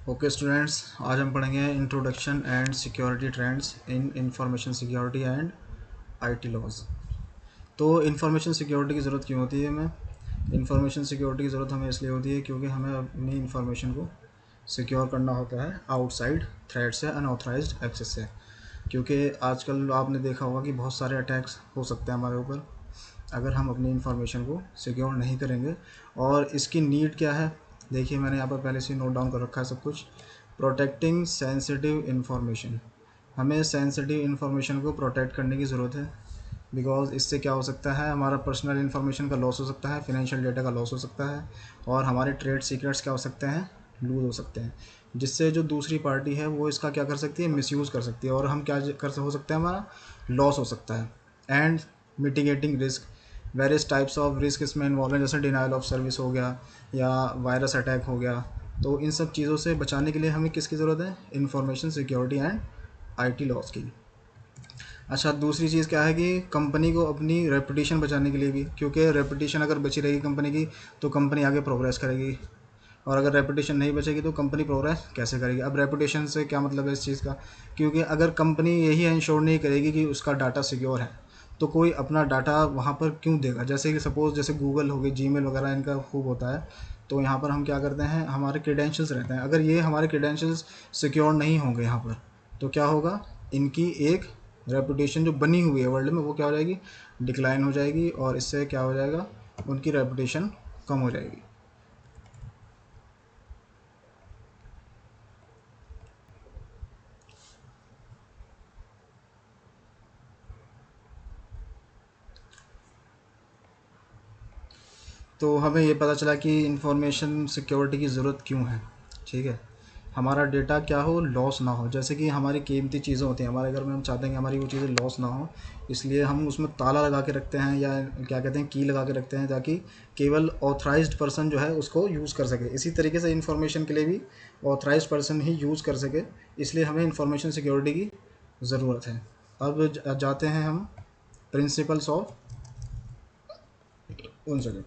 Okay students, आज हम पढ़ेंगे introduction and security trends in information security and IT laws. तो इंफॉर्मेशन सिक्योरिटी की ज़रूरत क्यों होती है हमें? इंफॉर्मेशन सिक्योरिटी की ज़रूरत हमें इसलिए होती है क्योंकि हमें अपनी इंफॉर्मेशन को सिक्योर करना होता है आउटसाइड थ्रेट से, अनऑथराइज्ड एक्सेस से। क्योंकि आजकल आपने देखा होगा कि बहुत सारे अटैक्स हो सकते हैं हमारे ऊपर अगर हम अपनी इंफॉर्मेशन को सिक्योर नहीं करेंगे। और इसकी नीड क्या है? देखिए, मैंने यहाँ पर पहले से नोट डाउन कर रखा है सब कुछ। प्रोटेक्टिंग सेंसिटिव इन्फॉर्मेशन, हमें सेंसिटिव इन्फॉर्मेशन को प्रोटेक्ट करने की ज़रूरत है। बिकॉज इससे क्या हो सकता है, हमारा पर्सनल इन्फॉर्मेशन का लॉस हो सकता है, फिनेंशियल डेटा का लॉस हो सकता है, और हमारे ट्रेड सीक्रेट्स क्या हो सकते हैं, लूज हो सकते हैं। जिससे जो दूसरी पार्टी है वो इसका क्या कर सकती है, मिसयूज़ कर सकती है, और हम क्या कर हो सकते हैं, हमारा लॉस हो सकता है। And mitigating risk, various types of risk इसमें इन्वॉल्व हैं, जैसे डिनाइल ऑफ सर्विस हो गया या वायरस अटैक हो गया। तो इन सब चीज़ों से बचाने के लिए हमें किसकी ज़रूरत है? Information security and IT loss की। अच्छा, दूसरी चीज़ क्या है कि कंपनी को अपनी रेपुटेशन बचाने के लिए भी, क्योंकि रेपुटेशन अगर बची रहेगी कंपनी की तो कंपनी आगे प्रोग्रेस करेगी, और अगर रेपुटेशन नहीं बचेगी तो कंपनी प्रोग्रेस कैसे करेगी? अब रेपुटेशन से क्या मतलब है इस चीज़ का? क्योंकि अगर कंपनी यही इंश्योर नहीं करेगी कि उसका डाटा सिक्योर है तो कोई अपना डाटा वहाँ पर क्यों देगा? जैसे कि सपोज़ जैसे गूगल हो गई, जीमेल वगैरह, इनका खूब होता है। तो यहाँ पर हम क्या करते हैं, हमारे क्रेडेंशियल्स रहते हैं, अगर ये हमारे क्रेडेंशियल्स सिक्योर नहीं होंगे यहाँ पर तो क्या होगा, इनकी एक रेपुटेशन जो बनी हुई है वर्ल्ड में वो क्या हो जाएगी, डिक्लाइन हो जाएगी, और इससे क्या हो जाएगा, उनकी रेपुटेशन कम हो जाएगी। तो हमें ये पता चला कि इंफॉर्मेशन सिक्योरिटी की ज़रूरत क्यों है। ठीक है, हमारा डेटा क्या हो, लॉस ना हो। जैसे कि हमारी कीमती चीज़ें होती हैं हमारे घर में, हम चाहते हैं कि हमारी वो चीज़ें लॉस ना हो, इसलिए हम उसमें ताला लगा के रखते हैं, या क्या कहते हैं, की लगा के रखते हैं, ताकि केवल ऑथराइज्ड पर्सन जो है उसको यूज़ कर सके। इसी तरीके से इंफॉर्मेशन के लिए भी ऑथराइज्ड पर्सन ही यूज़ कर सके, इसलिए हमें इंफॉर्मेशन सिक्योरिटी की ज़रूरत है। अब जाते हैं हम प्रिंसिपल्स ऑफ, उन जगह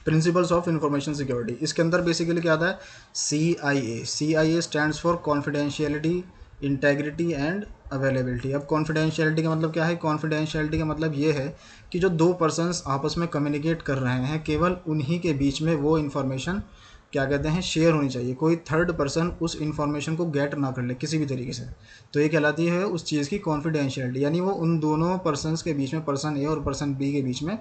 प्रिंसिपल्स ऑफ इंफॉर्मेशन सिक्योरिटी। इसके अंदर बेसिकली क्या आता है, C I A stands for confidentiality, integrity and availability. अब कॉन्फिडेंशियलिटी का मतलब क्या है? कॉन्फिडेंशियलिटी का मतलब ये है कि जो दो पर्सन्स आपस में कम्युनिकेट कर रहे हैं केवल उन्हीं के बीच में वो इन्फॉर्मेशन क्या कहते हैं, शेयर होनी चाहिए। कोई थर्ड पर्सन उस इन्फॉर्मेशन को गेट ना कर ले किसी भी तरीके से, तो ये कहलाती है उस चीज़ की कॉन्फिडेंशियलिटी। यानी वो उन दोनों पर्सनस के बीच में, पर्सन ए और पर्सन बी के बीच में,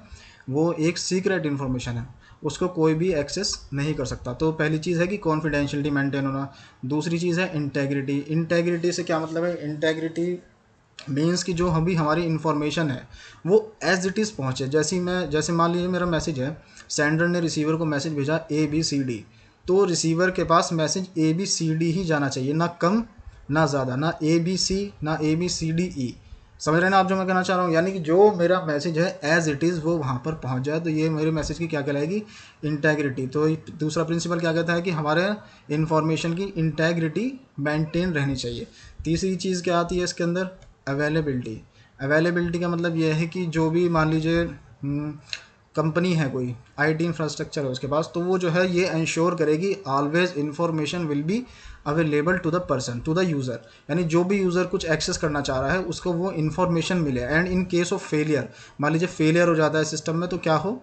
वो एक सीक्रेट इन्फॉर्मेशन है, उसको कोई भी एक्सेस नहीं कर सकता। तो पहली चीज़ है कि कॉन्फिडेंशियलिटी मेंटेन होना। दूसरी चीज़ है इंटेग्रिटी। इंटेग्रिटी से क्या मतलब है? इंटेग्रिटी मीन्स कि जो अभी हमारी इन्फॉर्मेशन है वो एज इट इज़ पहुँचे। जैसे मान लीजिए मेरा मैसेज है, सेंडर ने रिसीवर को मैसेज भेजा ABCD, तो रिसीवर के पास मैसेज ABCD ही जाना चाहिए, ना कम ना ज़्यादा, ना ABC ना ABCDE। समझ रहे हैं ना आप जो मैं कहना चाह रहा हूँ? यानी कि जो मेरा मैसेज है एज इट इज़ वो वहाँ पर पहुँच जाए, तो ये मेरे मैसेज की क्या कहलाएगी, इंटेग्रिटी। तो दूसरा प्रिंसिपल क्या कहता है कि हमारे इन्फॉर्मेशन की इंटेग्रिटी मेंटेन रहनी चाहिए। तीसरी चीज़ क्या आती है इसके अंदर, अवेलेबिलिटी। अवेलेबिलिटी का मतलब यह है कि जो भी मान लीजिए कंपनी है, कोई आईटी इंफ्रास्ट्रक्चर है उसके पास, तो वो जो है ये इंश्योर करेगी always information will be available to the person, to the user. यानी जो भी यूज़र कुछ एक्सेस करना चाह रहा है उसको वो इन्फॉर्मेशन मिले। And in case of failure, मान लीजिए फेलियर हो जाता है सिस्टम में, तो क्या हो,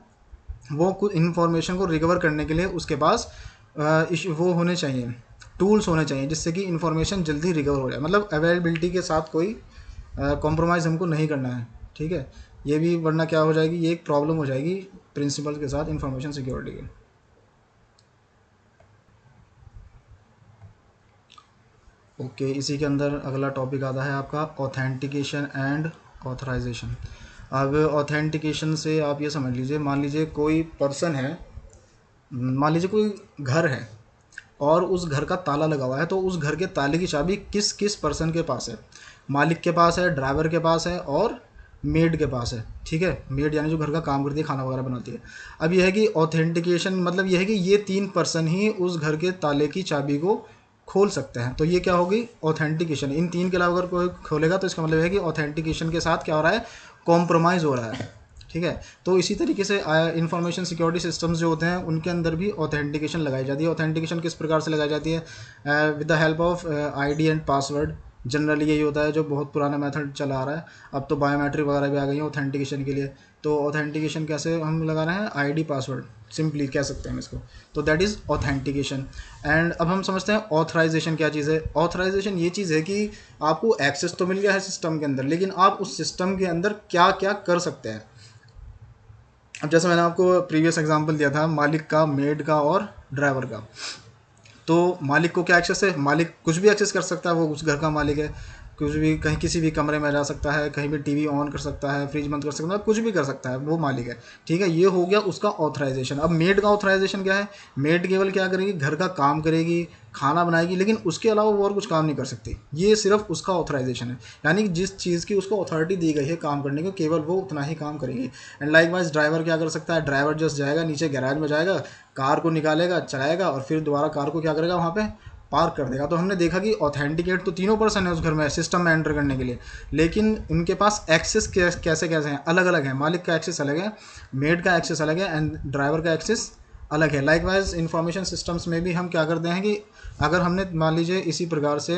वो कुछ इन्फॉर्मेशन को रिकवर करने के लिए उसके पास वो होने चाहिए, टूल्स होने चाहिए, जिससे कि इन्फॉर्मेशन जल्दी रिकवर हो जाए। मतलब अवेलेबिलिटी के साथ कोई कॉम्प्रोमाइज़ हमको नहीं करना है। ठीक है, ये भी, वरना क्या हो जाएगी, ये एक प्रॉब्लम हो जाएगी प्रिंसिपल के साथ इंफॉर्मेशन सिक्योरिटी की। ओके, इसी के अंदर अगला टॉपिक आता है आपका ऑथेंटिकेशन एंड ऑथराइजेशन। अब ऑथेंटिकेशन से आप ये समझ लीजिए, मान लीजिए कोई पर्सन है, मान लीजिए कोई घर है और उस घर का ताला लगा हुआ है, तो उस घर के ताले की चाबी किस किस पर्सन के पास है? मालिक के पास है, ड्राइवर के पास है, और मेड के पास है। ठीक है, मेड यानी जो घर का काम करती है, खाना वगैरह बनाती है। अब यह है कि ऑथेंटिकेशन मतलब यह है कि ये तीन पर्सन ही उस घर के ताले की चाबी को खोल सकते हैं। तो ये क्या होगी, ऑथेंटिकेशन। इन तीन के अलावा अगर कोई खोलेगा तो इसका मतलब है कि ऑथेंटिकेशन के साथ क्या हो रहा है, कॉम्प्रोमाइज़ हो रहा है। ठीक है। तो इसी तरीके से इंफॉर्मेशन सिक्योरिटी सिस्टम्स जो होते हैं उनके अंदर भी ऑथेंटिकेशन लगाई जाती है। ऑथेंटिकेशन किस प्रकार से लगाई जाती है? With the help of ID and password. Generally यही होता है, जो बहुत पुराना मेथड चला आ रहा है। अब तो बायोमेट्रिक वगैरह भी आ गई है ऑथेंटिकेशन के लिए। तो ऑथेंटिकेशन कैसे हम लगा रहे हैं? आईडी पासवर्ड सिंपली कह सकते हैं इसको। तो दैट इज़ ऑथेंटिकेशन। एंड अब हम समझते हैं ऑथराइजेशन क्या चीज़ है। ऑथराइजेशन ये चीज़ है कि आपको एक्सेस तो मिल गया है सिस्टम के अंदर, लेकिन आप उस सिस्टम के अंदर क्या क्या कर सकते हैं। अब जैसे मैंने आपको प्रीवियस एग्जांपल दिया था मालिक का, मेड का और ड्राइवर का। तो मालिक को क्या एक्सेस है? मालिक कुछ भी एक्सेस कर सकता है, वो उस घर का मालिक है। कुछ भी, कहीं किसी भी कमरे में जा सकता है, कहीं भी टीवी ऑन कर सकता है, फ्रिज बंद कर सकता है, कुछ भी कर सकता है, वो मालिक है। ठीक है, ये हो गया उसका ऑथराइजेशन। अब मेड का ऑथराइजेशन क्या है? मेड केवल क्या करेगी? घर का काम करेगी, खाना बनाएगी, लेकिन उसके अलावा वो और कुछ काम नहीं कर सकती। ये सिर्फ उसका ऑथराइजेशन है, यानी कि जिस चीज़ की उसको अथॉरिटी दी गई है काम करने को, केवल वो उतना ही काम करेगी। एंड लाइकवाइज ड्राइवर क्या कर सकता है? ड्राइवर जस्ट जाएगा नीचे गैराज में, जाएगा, कार को निकालेगा, चलाएगा और फिर दोबारा कार को क्या करेगा? वहाँ पे पार्क कर देगा। तो हमने देखा कि ऑथेंटिकेट तो तीनों पर्सन है उस घर में सिस्टम में एंटर करने के लिए, लेकिन उनके पास एक्सेस कैसे कैसे हैं? अलग अलग है। मालिक का एक्सेस अलग है, मेड का एक्सेस अलग है एंड ड्राइवर का एक्सेस अलग है। लाइकवाइज इंफॉर्मेशन सिस्टम्स में भी हम क्या करते हैं कि अगर हमने मान लीजिए इसी प्रकार से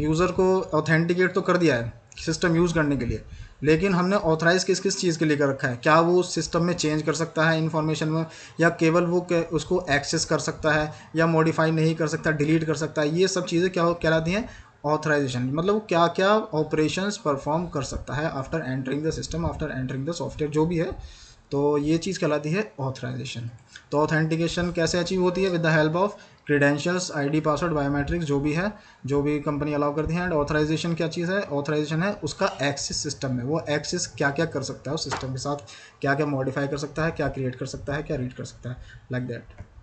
यूज़र को ऑथेंटिकेट तो कर दिया है सिस्टम यूज़ करने के लिए, लेकिन हमने ऑथराइज किस किस चीज़ के लिए कर रखा है? क्या वो सिस्टम में चेंज कर सकता है इन्फॉर्मेशन में, या केवल वो उसको एक्सेस कर सकता है, या मॉडिफाई नहीं कर सकता, डिलीट कर सकता है? ये सब चीज़ें क्या कहलाती हैं? ऑथराइजेशन। मतलब वो क्या क्या ऑपरेशंस परफॉर्म कर सकता है after entering the system, after entering the software, जो भी है। तो ये चीज़ कहलाती है ऑथराइजेशन। तो ऑथेंटिकेशन कैसे अचीव होती है? With the help of credentials, ID, password, biometrics, जो भी है, जो भी कंपनी अलाउ करती है। एंड ऑथराइजेशन क्या चीज़ है? ऑथराइजेशन है उसका एक्सेस सिस्टम में, वो एक्सेस क्या क्या कर सकता है उस सिस्टम के साथ, क्या क्या मॉडिफाई कर सकता है, क्या क्रिएट कर सकता है, क्या रीड कर सकता है, लाइक दैट।